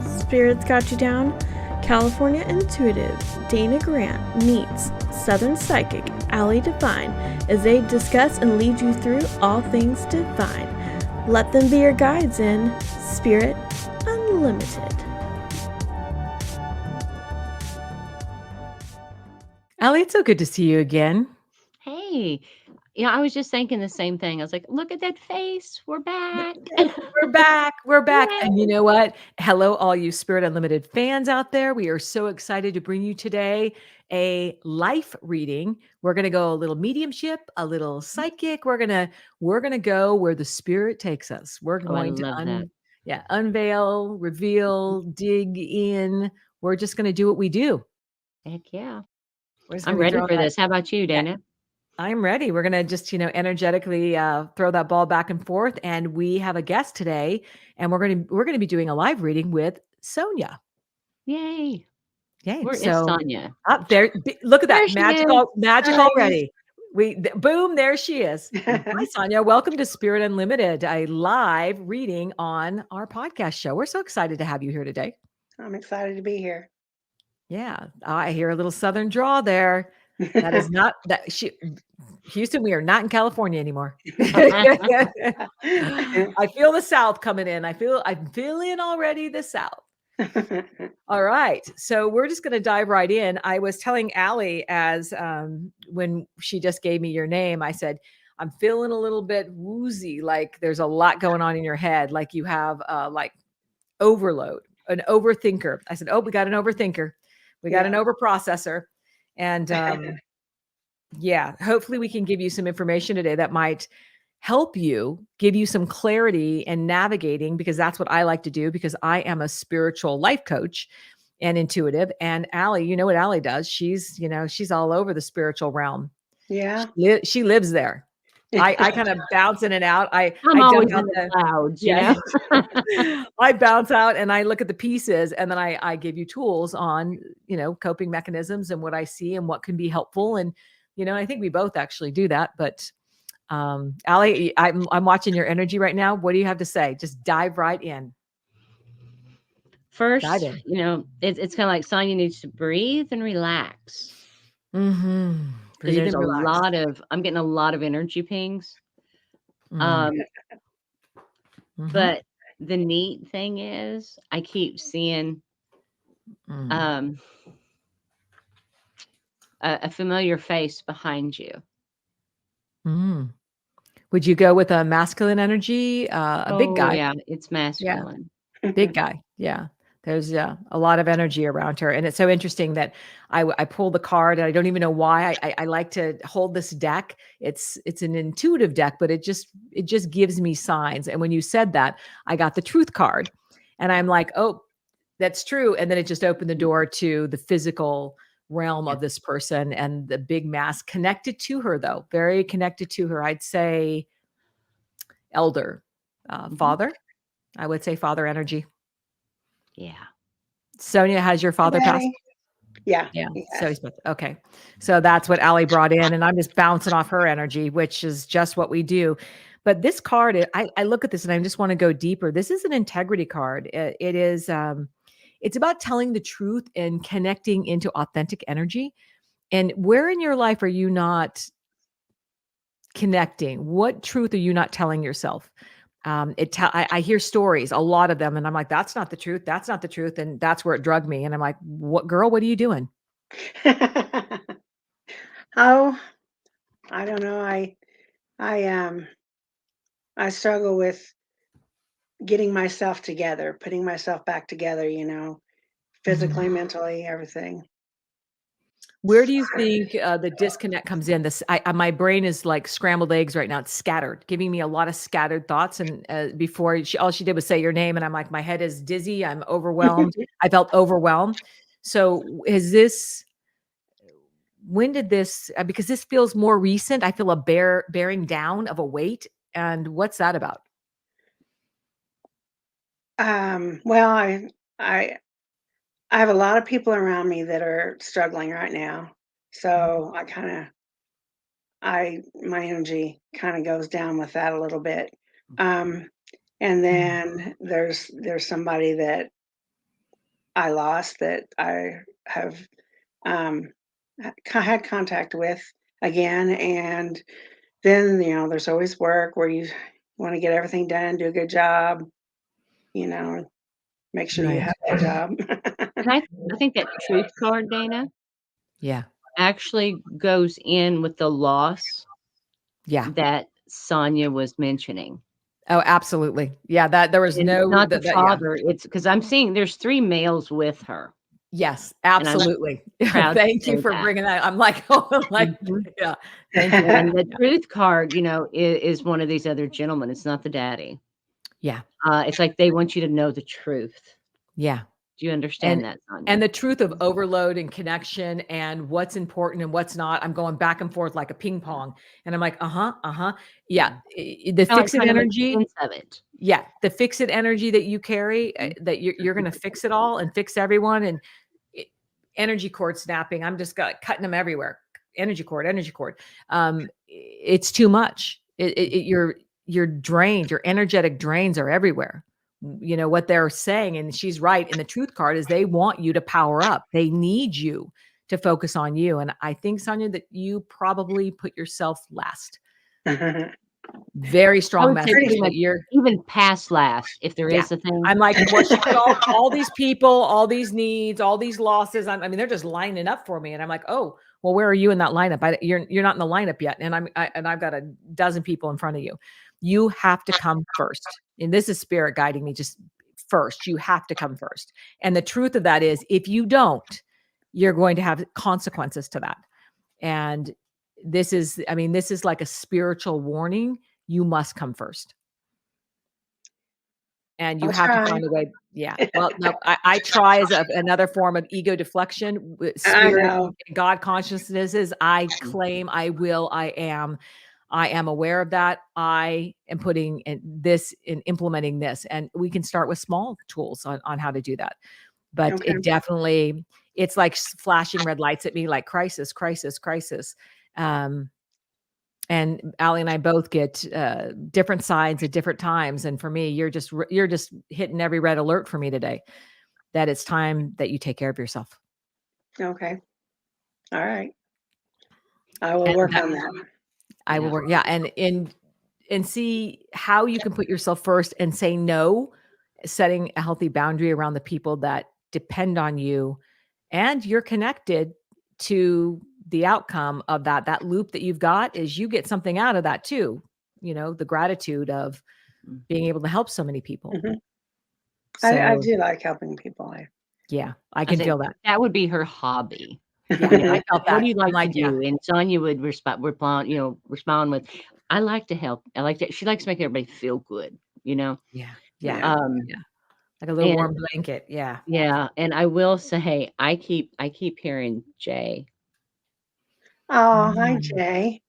Spirits Got You Down, California intuitive Dana Grant meets Southern psychic Allie Divine as they discuss and lead you through all things divine. Let them be your guides in Spirit Unlimited. Allie, it's so good to see you again. Hey, I was just thinking the same thing. I was like, look at that face. We're back. We're back. We're back. Yay. And you know what? Hello, all you Spirit Unlimited fans out there. We are so excited to bring you today a life reading. We're going to go a little mediumship, a little psychic. We're going to go where the spirit takes us. We're Oh, I going to love that. unveil, reveal, dig in. We're just going to do what we do. Heck yeah. We're just I'm gonna be ready throwing for that. this. How about you, Yeah, Dana? I'm ready. We're going to just, energetically throw that ball back and forth. And we have a guest today, and we're going to be doing a live reading with Sonia. Yay. Yay. Where is So Sonia? up there, look at There that she is. magic Hi. already. Boom, there she is. Hi, Sonia. Welcome to Spirit Unlimited, a live reading on our podcast show. We're so excited to have you here today. I'm excited to be here. Yeah, I hear a little Southern draw there. That is not that Houston, we are not in California anymore. I feel the South coming in. I'm feeling already the South. All right. So we're just going to dive right in. I was telling Allie as when she just gave me your name, I said, I'm feeling a little bit woozy. Like there's a lot going on in your head. Like you have like overload, an overthinker. I said, oh, we got an overthinker. We got an overprocessor. And yeah, hopefully we can give you some information today that might help you, give you some clarity and navigating, because that's what I like to do, because I am a spiritual life coach and intuitive. And Allie, you know what Allie does? She's all over the spiritual realm. Yeah. She lives there. I kind of bounce in and out. I'm I always dump out in the clouds, yeah. I bounce out and I look at the pieces, and then I give you tools on, coping mechanisms and what I see and what can be helpful. And, I think we both actually do that. But Allie, I'm watching your energy right now. What do you have to say? Just dive right in. First, Dive in. it's kind of like Sonia needs to breathe and relax. Mm-hmm. Because Breathe there's and relax. I'm getting a lot of energy pings. Mm-hmm. But the neat thing is I keep seeing a familiar face behind you. Mm. Would you go with a masculine energy, a big guy? Yeah, it's masculine. Big guy. Yeah. There's a lot of energy around her. And it's so interesting that I pull the card, and I don't even know why. I like to hold this deck. It's an intuitive deck, but it just gives me signs. And when you said that, I got the truth card, and I'm like, oh, that's true. And then it just opened the door to the physical realm of this person and the big mass connected to her, though, very connected to her. I'd say elder, father. I would say father energy. Yeah. Sonia, has your father passed? Yeah. Yeah. So okay. So that's what Allie brought in, and I'm just bouncing off her energy, which is just what we do. But this card, I look at this and I just want to go deeper. This is an integrity card. It is, it's about telling the truth and connecting into authentic energy. And where in your life are you not connecting? What truth are you not telling yourself? I hear stories, a lot of them, and I'm like, that's not the truth. That's not the truth. And that's where it drugged me. And I'm like, what, girl, what are you doing? Oh, I don't know. I struggle with getting myself together, putting myself back together, physically, mentally, everything. Where do you think the disconnect comes in? My brain is like scrambled eggs right now. It's scattered, giving me a lot of scattered thoughts. And before all she did was say your name, and I'm like, my head is dizzy. I'm overwhelmed. I felt overwhelmed. So when did this? Because this feels more recent. I feel a bearing down of a weight. And what's that about? Well, I have a lot of people around me that are struggling right now. So my energy kind of goes down with that a little bit. And then there's somebody that I lost that I have um, had contact with again. And then, there's always work where you want to get everything done, do a good job, you know, make sure you Right. have that job. And I think that truth card, Dana, Yeah. actually goes in with the loss Yeah. that Sonia was mentioning. Oh, absolutely. Yeah, that there was And it's no not the that yeah. father, it's because I'm seeing there's 3 males with her, Yes, and I'm absolutely. proud to Thank you say for that. bringing that. I'm like, oh, like, Mhm. yeah. Thank you. And the truth card, is one of these other gentlemen, it's not the daddy. Yeah. It's like they want you to know the truth. Yeah. Do you And understand that, and Sonia? the truth of overload and connection and what's important and what's not, I'm going back and forth like a ping pong. And I'm like, uh-huh, uh-huh. Yeah. The Kinda like fix it trying to make energy. sense of it. Yeah. The fix it energy that you carry, that you're going to fix it all and fix everyone. And it, energy cord snapping. I'm just cutting them everywhere. Energy cord, energy cord. It's too much. You're drained. Your energetic drains are everywhere. You know what they're saying, and she's right. In the truth card is they want you to power up. They need you to focus on you. And I think, Sonia, that you probably put yourself last. Very I strong would say message pretty that much you're. even past last, if there Yeah. is a thing. I'm like, well, she's got all these people, all these needs, all these losses. I mean, they're just lining up for me. And I'm like, oh, well, where are you in that lineup? You're not in the lineup yet. And I've got a dozen people in front of you. You have to come first. And this is spirit guiding me just first. You have to come first. And the truth of that is if you don't, you're going to have consequences to that. And this is like a spiritual warning. You must come first. And you I'll have to try. find a way. Yeah. Well, no, I try as another form of ego deflection. I Spirit, know. God consciousness is I claim, I will, I am. I am aware of that. I am putting this in implementing this. And we can start with small tools on how to do that. But Okay. it's like flashing red lights at me like crisis, crisis, crisis. And Allie and I both get different signs at different times. And for me, you're just hitting every red alert for me today that it's time that you take care of yourself. Okay. All right. I will And work on that. I will work. Yeah. And see how you can put yourself first and say no, setting a healthy boundary around the people that depend on you and you're connected to the outcome of that loop that you've got is you get something out of that too. The gratitude of being able to help so many people. Mhm. I So do like helping people. yeah, I I can think feel that. that would be her hobby. Yeah, You know, I felt what that. do you I'm like to like, yeah, do? And Sonia would respond with, I like to help. I like to, she likes to make everybody feel good, yeah, yeah, Yeah. yeah. Like a little And warm blanket. Yeah. yeah, and I will say, I keep hearing Jay, Oh, hi, Mm. Jay.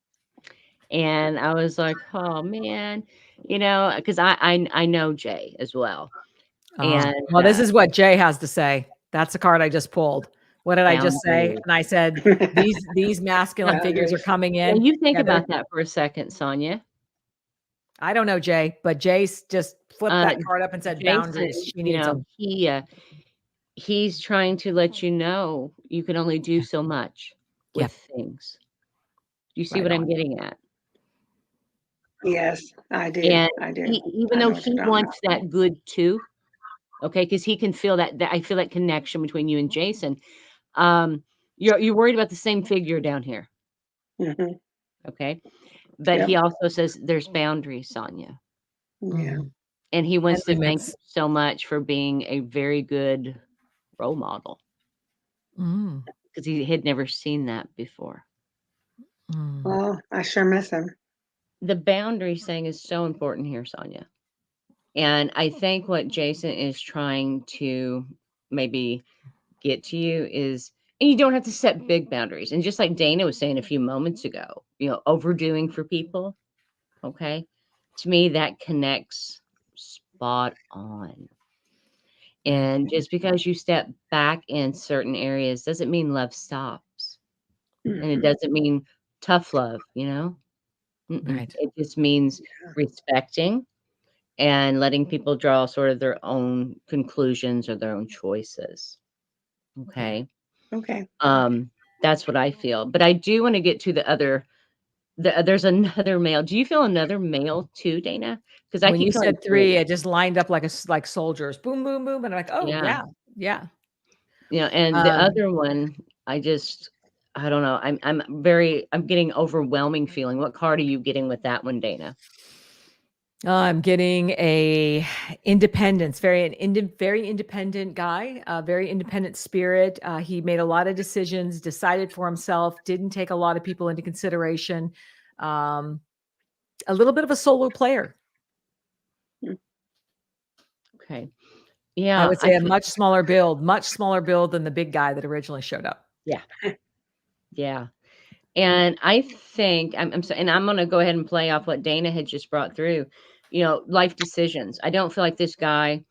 and I was like, oh man, because I know Jay as well, and Well, this is what Jay has to say. That's the card I just pulled. What did I just say? boundaries. And I said, these masculine figures are Boundaries. coming Now in. you think Yeah, about that for a second, Sonia. I don't know, Jay, but Jay's just flipped Uh, that card up and said Jason, boundaries. She needs them. he's trying to let you know you can only do so much with Yep. things. Do you see Right what I'm on. getting at? Yes, I do. And I do. even I though know what he you're talking about. wants that good too, okay, because he can feel that I feel that connection between you and Jason. You're worried about the same figure down here, Hmm. okay? But Yep. he also says there's boundaries, Sonia. Yeah. Mhm. And he And wants to thank you limits. so much for being a very good role model Mm, because he had never seen that before. mm. Well, I sure miss him. The boundaries thing is so important here, Sonia. And I think what Jason is trying to maybe get to you is, and you don't have to set big boundaries. And just like Dana was saying a few moments ago, overdoing for people, okay? To me, that connects spot on. Right. And just because you step back in certain areas doesn't mean love stops. And it Mhm. doesn't mean tough love, Right. It just means respecting and letting people draw sort of their own conclusions or their own choices. Okay. Okay. That's what I feel. But I do want to get to there's another male. Do you feel another male too, Dana? Because I When you keep feeling said 3, it just lined up like like soldiers. Boom, boom, boom. And I'm like, oh Yeah. yeah. And the other one, I don't know. I'm getting overwhelming feeling. What card are you getting with that one, Dana? I'm getting a independence, very independent guy, very independent spirit. He made a lot of decisions, decided for himself, didn't take a lot of people into consideration. A little bit of a solo player. Okay. I Yeah. would say a much smaller build than the big guy that originally showed up. Yeah. Yeah. And I think I'm so, and I'm going to go ahead and play off what Dana had just brought through, life decisions. I don't feel like this guy,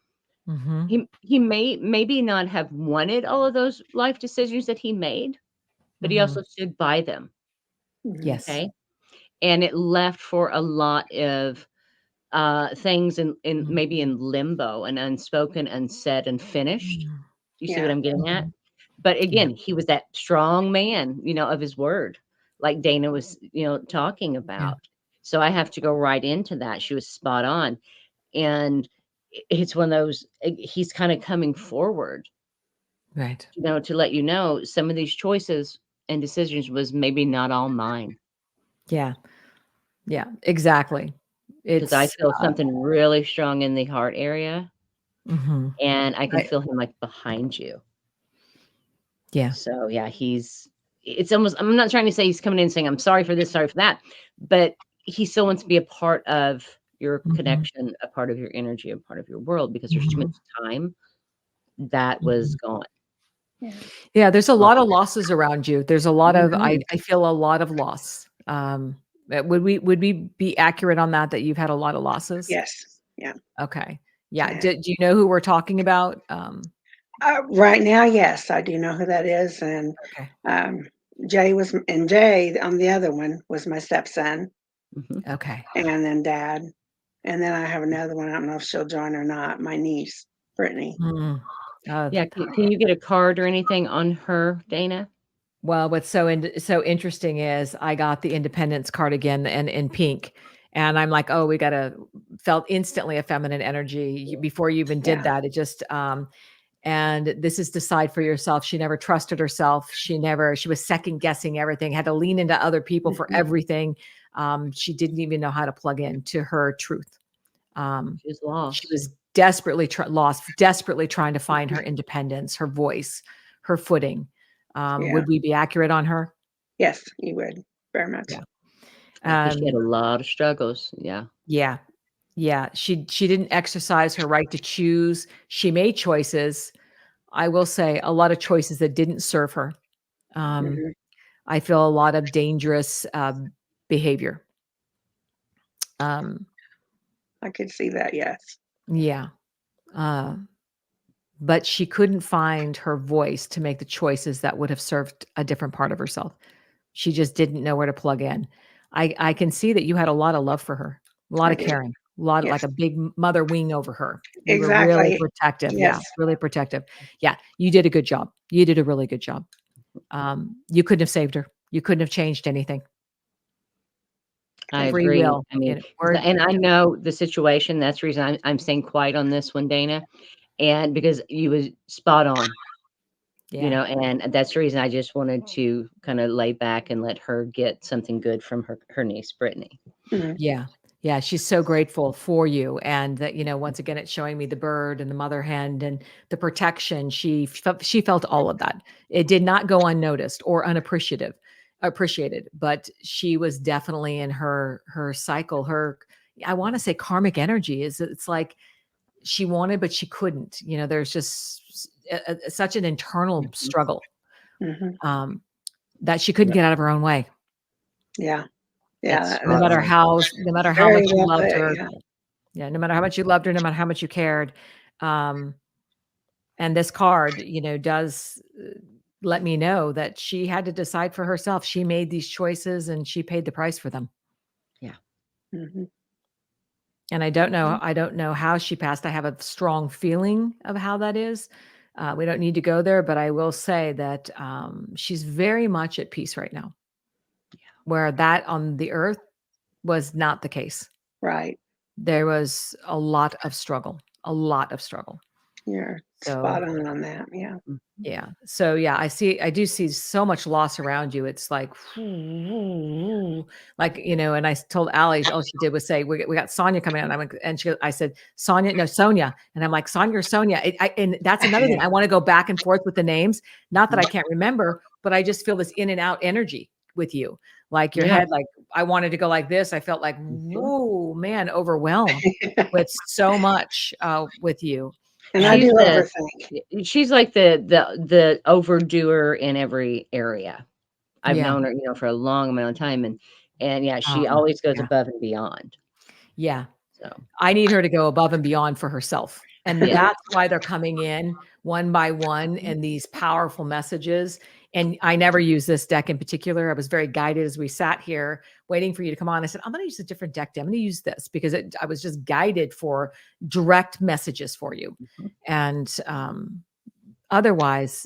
Mm-hmm. he may maybe not have wanted all of those life decisions that he made, but he Mm-hmm. also stood by them. Yes. Okay. And it left for a lot of things in maybe in limbo and unspoken, unsaid, unfinished. You see what Yeah. I'm getting at? But again, he was that strong man, of his word, like Dana was, talking about. So I have to go right into that. She was spot on. And it's one of those, he's kind of coming forward, Right. to let you know some of these choices and decisions was maybe not all mine. Yeah. Yeah, exactly. Because I It's feel something really strong in the heart area. mhm. And I can Right. feel him like behind you. Yeah. So yeah, it's almost, I'm not trying to say he's coming in saying, I'm sorry for this, sorry for that, but he still wants to be a part of your Mhm. connection, a part of your energy, a part of your world, because there's too Mhm. much time that was gone. Yeah. Yeah, there's a lot of losses around you. There's a lot of Mhm. I feel a lot of loss. Would we be accurate on that you've had a lot of losses? Yes. Yeah. Okay. Yeah. Yeah. Do you know who we're talking about? Right now, yes, I do know who that is, and Okay. Jay on the other one was my stepson, Mhm. Okay. and then Dad, and then I have another one. I don't know if she'll join or not. My niece, Brittany. Mm. Yeah. Can you get a card or anything on her, Dana? Well, what's so interesting is I got the independence card again and in pink. And I'm like, oh, felt instantly a feminine energy before you even did Yeah. that. It just and this is decide for yourself. She never trusted herself. She was second guessing everything, had to lean into other people for Mhm. everything. She didn't even know how to plug into her truth. She's She lost. was desperately lost, desperately trying to find her independence, her voice, her footing. Yeah. Would we be accurate on her? Yes, you would very much. Yeah. Because she had a lot of struggles. Yeah. Yeah. Yeah. She didn't exercise her right to choose. She made choices. I will say a lot of choices that didn't serve her. Mhm. I feel a lot of dangerous behavior. I could see that. Yes. Yeah. Uh, but she couldn't find her voice to make the choices that would have served a different part of herself. She just didn't know where to plug in. I can see that you had a lot of love for her, a lot I of do. caring, a lot of Yes. like a big mother wing over her. You were really Exactly. protective. Yes. Yeah, really protective. Yeah, you did a good job. You did a really good job. You couldn't have saved her. You couldn't have changed anything. I Free agree. will. I mean, We're and I know the situation. That's the reason I'm staying quiet on this one, Dana. And because you was spot on, yeah. and that's the reason I just wanted to kind of lay back and let her get something good from her niece, Brittany. Mhm. Yeah. Yeah, she's so grateful for you, and that, once again, it's showing me the bird and the mother hen and the protection. She felt all of that. It did not go unnoticed or appreciated, but she was definitely in her cycle, I wanna say karmic energy it's like she wanted, but she couldn't. There's just such an internal Mhm. struggle, Mhm. that she couldn't Yep. get out of her own way. Yeah. Yeah. That's No spot matter on. how Very much you well loved put. her. Yeah. Yeah, no matter how much you loved her, no matter how much you cared. Um, and this card, does let me know that she had to decide for herself. She made these choices and she paid the price for them. Yeah. Mhm. And I don't know how she passed. I have a strong feeling of how that is. We don't need to go there, but I will say that she's very much at peace right now, where that on the earth was not the case. Right. There was a lot of struggle. You're So spot on that. Yeah. yeah. So yeah, I do see so much loss around you. It's like, like, and I told Allie, all she did was say, we got Sonia coming out. And I said, Sonia, no, Sonia. And I'm like, Sonia or Sonia. And that's another thing. I want to go back and forth with the names. Not that I can't remember, but I just feel this in and out energy with you. Like your head, like I wanted to go like this. I felt like, whoa, man, overwhelmed with so much with you. And I do overthink. She's like the overdoer in every area. I've known her, for a long amount of time, and yeah, she always goes above and beyond. Yeah. So I need her to go above and beyond for herself. And that's why they're coming in one by one and these powerful messages. And I never use this deck in particular. I was very guided as we sat here waiting for you to come on. I said, I'm going to use a different deck. I'm going to use this because I was just guided for direct messages for you. And otherwise,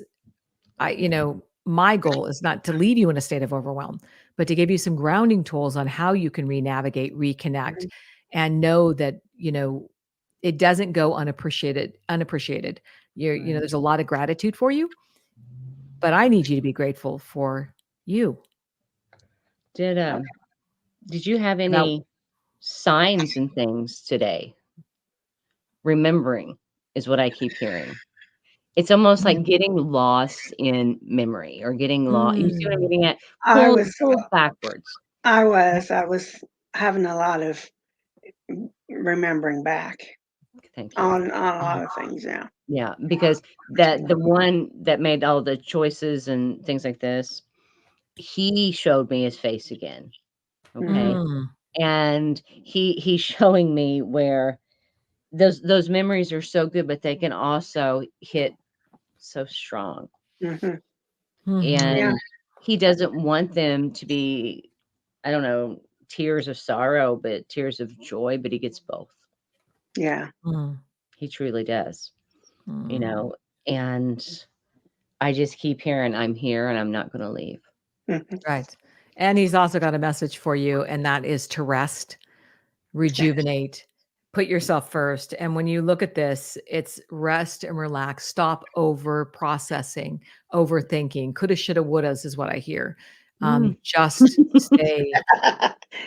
my goal is not to leave you in a state of overwhelm, but to give you some grounding tools on how you can re-navigate, reconnect, and know that, it doesn't go unappreciated. There's a lot of gratitude for you, but I need you to be grateful for you. Did you have any signs and things today? Remembering is what I keep hearing. It's almost like getting lost in memory or getting lost. You see what I'm getting at? Pulled backwards. I was having a lot of remembering back. Thank you. On a lot of things, yeah. Yeah, because the one that made all the choices and things like this, he showed me his face again. Okay. And he's showing me where those memories are so good, but they can also hit so strong. And he doesn't want them to be, I don't know, tears of sorrow, but tears of joy, but he gets both. Yeah. He truly does. And I just keep hearing, I'm here and I'm not going to leave. Right. And he's also got a message for you, and that is to rest, rejuvenate, put yourself first. And when you look at this, it's rest and relax, stop over processing, overthinking, coulda, shoulda, wouldas is what I hear. Just stay.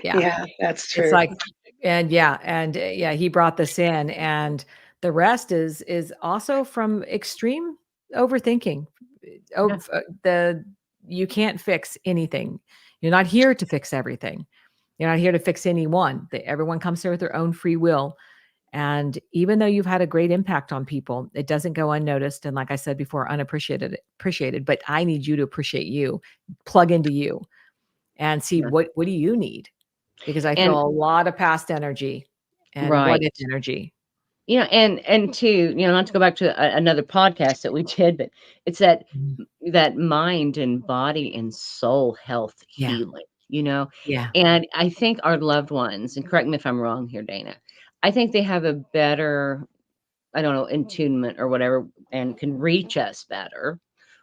Yeah, that's true. It's like, he brought this in, and the rest is also from extreme overthinking. You can't fix anything. You're not here to fix everything. You're not here to fix anyone. Everyone comes here with their own free will. And even though you've had a great impact on people, it doesn't go unnoticed. And like I said before, appreciated, but I need you to appreciate you, plug into you and see what do you need? Because I feel a lot of past energy and what is energy. And to, not to go back to another podcast that we did, but it's that mind and body and soul health healing, Yeah. And I think our loved ones, and correct me if I'm wrong here, Dana, I think they have a better, I don't know, attunement or whatever, and can reach us better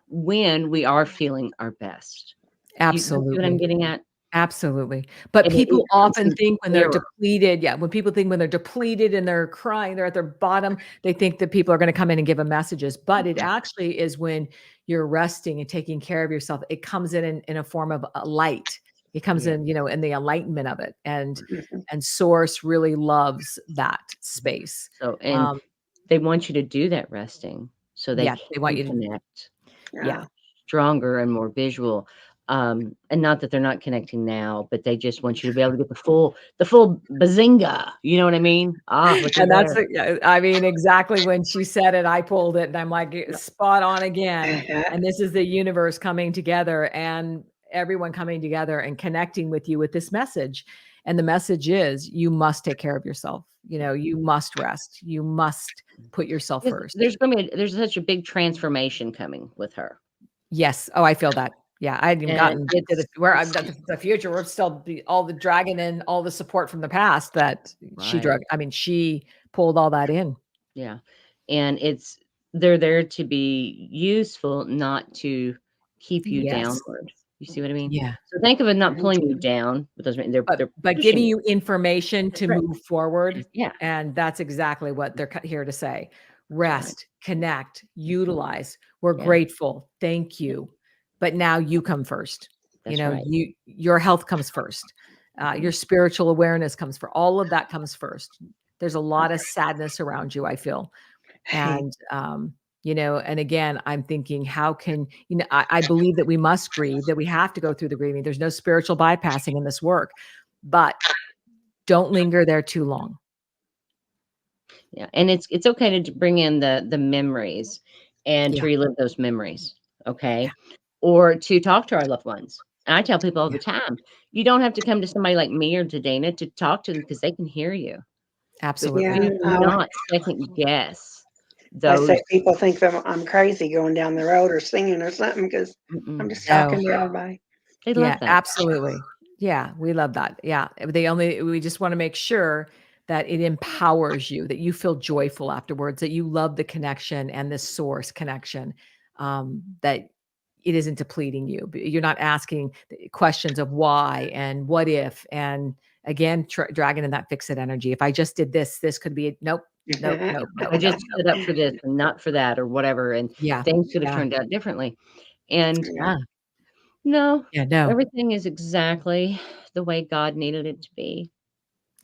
when we are feeling our best. Absolutely. You see what I'm getting at? Absolutely. But people often think when they're depleted, when people think when they're depleted and they're crying, they're at their bottom, they think that people are going to come in and give them messages. But it actually is when you're resting and taking care of yourself. It comes in a form of a light. It comes in, in the enlightenment of it. And Source really loves that space. So, and they want you to do that resting so they want you to connect. Stronger and more visual. And not that they're not connecting now, but they just want you to be able to get the full bazinga. You know what I mean? And that's exactly when she said it, I pulled it, and I'm like, spot on again. And this is the universe coming together and everyone coming together and connecting with you with this message. And the message is, you must take care of yourself. You must rest. You must put yourself first. There's such a big transformation coming with her. Yes. Oh, I feel that. Yeah, I hadn't even And gotten to it's the future. We're still all the dragging in all the support from the past that right. she pulled all that in. Yeah. And they're there to be useful, not to keep you Yes. downward. You see what I mean? Yeah. So think of it not Mhm. pulling you down, but those they're But pushing giving you. you information That's to right. move forward, Yeah, and that's exactly what they're here to say. that's right. Rest, connect, utilize. We're Yeah, grateful. Thank you. But now you come first. that's right. Your health comes first. Your spiritual awareness comes for all of that comes first. There's a lot of sadness around you, I feel. And, and again, I'm thinking, how can, I believe that we must grieve, that we have to go through the grieving. There's no spiritual bypassing in this work, but don't linger there too long. Yeah, and it's okay to bring in the memories and to Yeah. relive those memories, Yeah. okay? Or to talk to our loved ones. And I tell people all Yeah. the time, you don't have to come to somebody like me or to Dana to talk to them because they can hear you. But Absolutely. Yeah. do not second guess I say those. people think that I'm crazy going down the road or singing or something because I'm Mm-mm. just No. talking to everybody. They Yeah, love that. absolutely. Yeah, we love that. Yeah. We just want to make sure that it empowers you, that you feel joyful afterwards, that you love the connection and the source connection, that it isn't depleting you. You're not asking the questions of why and what if, and again, dragging in that fix it energy. If I just did this, this could be nope, nope, nope, nope, I nope, just nope. stood up for this and not for that or whatever, and Yeah, things could have yeah, turned out differently. And yeah, no, yeah, no. everything is exactly the way God needed it to be.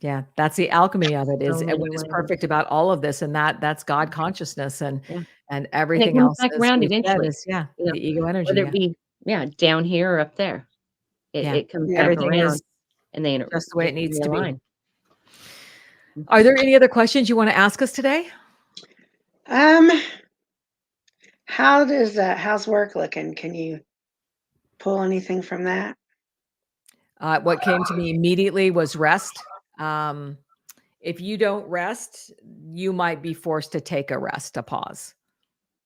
Yeah, that's the alchemy of it So is many what is ways. perfect about all of this, and that's God consciousness Yeah. and And it everything comes else, back as around we've said, eventually, is yeah, you know, the ego energy. whether it Yeah, be, down here or up there. yeah. It comes Yeah. back Everything around is and they just the way it needs to be. realign. Are there any other questions you want to ask us today? Um, how's work looking? Can you pull anything from that? What came to me immediately was rest. Um, if you don't rest, you might be forced to take a rest, a pause.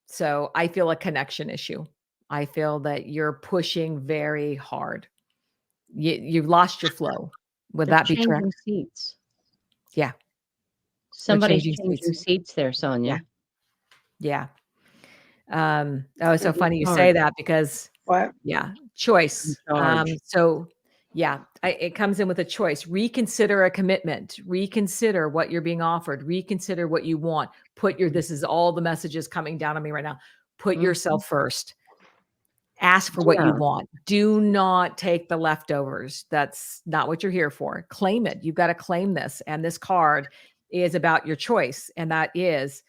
So I feel a connection issue. I feel that you're pushing very hard. You've lost your flow. Would They're that be changing correct? seats. Yeah, they're Somebody's changing changing seats. seats there, Yeah, Sonia. yeah. Oh, it's so In funny you say charge. that because What? yeah, In choice. charge. So yeah, it comes in with a choice. Reconsider a commitment. Reconsider what you're being offered. Reconsider what you want. This is all the messages coming down on me right now. Put Mhm. yourself first. Ask for what you Yeah. want. Do not take the leftovers. That's not what you're here for. Claim it. You've got to claim this. And this card is about your choice. And that is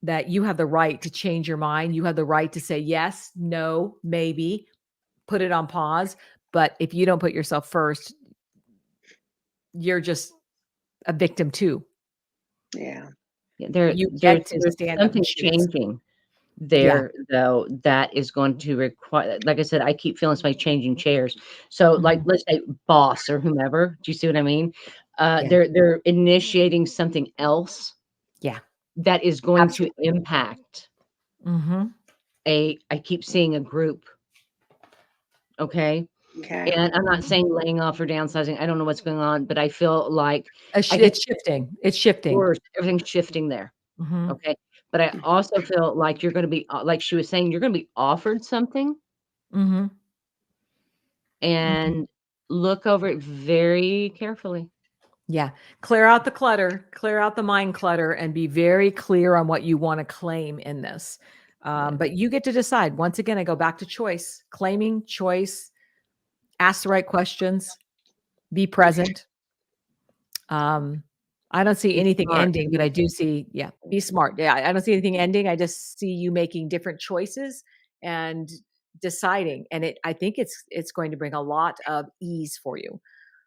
that you have the right to change your mind. You have the right to say yes, no, maybe, put it on pause. But if you don't put yourself first, you're just a victim too. Yeah. Yeah, You there's get to there's stand up and something choose. changing Yeah. there, though, that is going to require, like I said, I keep feeling somebody changing chairs. So, like, Mhm. let's say boss or whomever. Do you see what I mean? Yeah. They're initiating something else Yeah. that is going to Absolutely. impact Mhm. I keep seeing a group, okay? Okay. And I'm not saying laying off or downsizing. I don't know what's going on, but I feel like I get It's shifting. It's shifting. worse. Everything's shifting there. Mhm. Okay. But I also feel like you're going to be, like she was saying, you're going to be offered something Mhm. Mhm. and look over it very carefully. Yeah. Clear out the clutter, clear out the mind clutter, and be very clear on what you want to claim in this. Yeah. But you get to decide. Once again, I go back to choice, claiming choice, ask the right questions, be present. I don't see Be anything smart. ending, but I do see, yeah, be smart. Yeah, I don't see anything ending. I just see you making different choices and deciding. And I think it's going to bring a lot of ease for you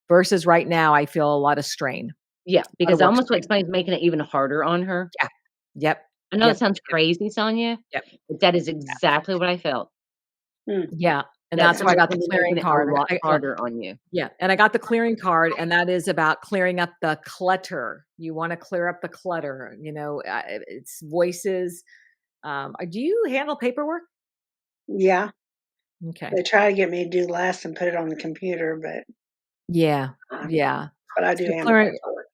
versus right now, I feel a lot of strain, Yeah. a lot of Because work almost like strain. somebody's making it even harder on her. Yeah. Yep. I know that Yep. sounds crazy, Sonia, Yep. but that is Yeah. exactly what I felt. Hmm. Yeah. And That that's why I somebody's got the gonna be clearing making it a card. lot harder on you. Yeah, and I got the clearing card, and that is about clearing up the clutter. You want to clear up the clutter. It's voices. Do you handle paperwork? Yeah. Okay. They try to get me to do less and put it on the computer, but Yeah. um, Yeah. but I do So handle paperwork.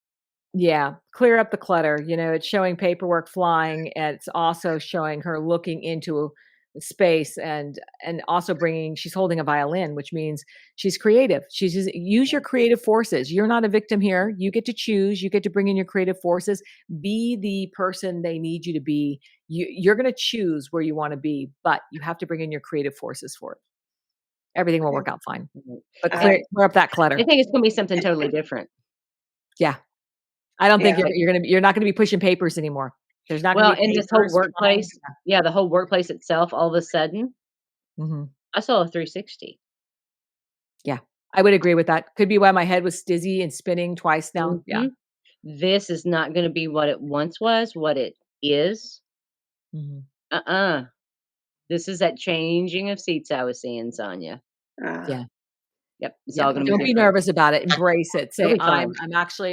yeah, clear up the clutter. It's showing paperwork flying, and it's also showing her looking into space and also she's holding a violin, which means she's creative. She's use your creative forces. You're not a victim here. You get to choose. You get to bring in your creative forces. Be the person they need you to be. You're going to choose where you want to be, but you have to bring in your creative forces for it. Everything will work out fine. But All clear right. up that clutter. I think it's gonna be something totally different. Yeah. I don't think Yeah. you're not gonna be pushing papers anymore. There's not gonna Well, be in this whole papers flying. workplace, yeah, the whole workplace itself, all of a sudden, Mhm. I saw a 360. Yeah, I would agree with that. Could be why my head was dizzy and spinning twice now. Yeah. Mhm. This is not gonna be what it once was, what it is. Mhm. Uh-uh. This is that changing of seats I was seeing, Sonia. Uh, Yeah. Yep, it's Yeah. all gonna be Don't be different. nervous about it. Embrace it. It'll Say, be fine.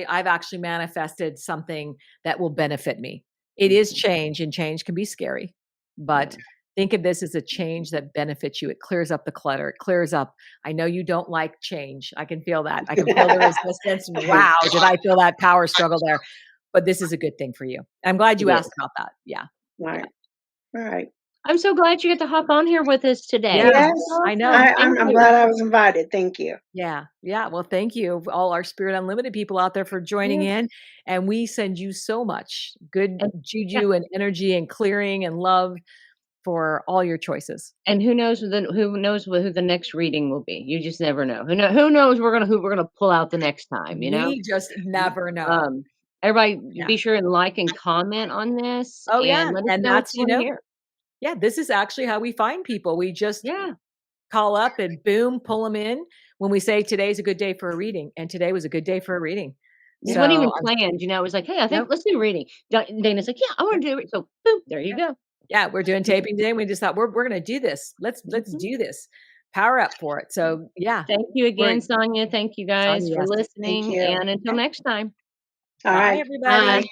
I've actually manifested something that will benefit me. It is change, and change can be scary, but think of this as a change that benefits you. It clears up the clutter. It clears up. I know you don't like change. I can feel that. I can feel the resistance. Wow. Did I feel that power struggle there? But this is a good thing for you. I'm glad you It asked is. about that. Yeah. right. All right. I'm so glad you get to hop on here with us today. Yeah. This Yes. is I know. awesome. Thank I'm you. glad I was invited. Thank you. Yeah. Yeah. Well, thank you, all our Spirit Unlimited people out there for joining Yeah, in. And we send you so much good and yeah, juju and energy and clearing and love for all your choices. and who knows who the next reading will be. You just never know. Who knows who we're gonna pull out the next time, you know? We just never know. Um, everybody Yeah. be sure and like and comment on this Oh, yeah. and let us And know what that's, you wanna hear. yeah, this is actually how we find people. We just Yeah. call up and boom, pull them in when we say today's a good day for a reading. And today was a good day for a reading. This wasn't So even planned, it was like, "Hey, I think nope. let's do a reading." Dana's like, "Yeah, I wanna do it." So, boom, there you go. Yeah, we're doing taping today. We just thought we're gonna do this. Let's Mhm. do this. Power up for it. So yeah, Thank you we're again, Sonia. Thank you guys Sonia, for yes. Thank listening, you. and until next time. All Bye right. everybody. Bye.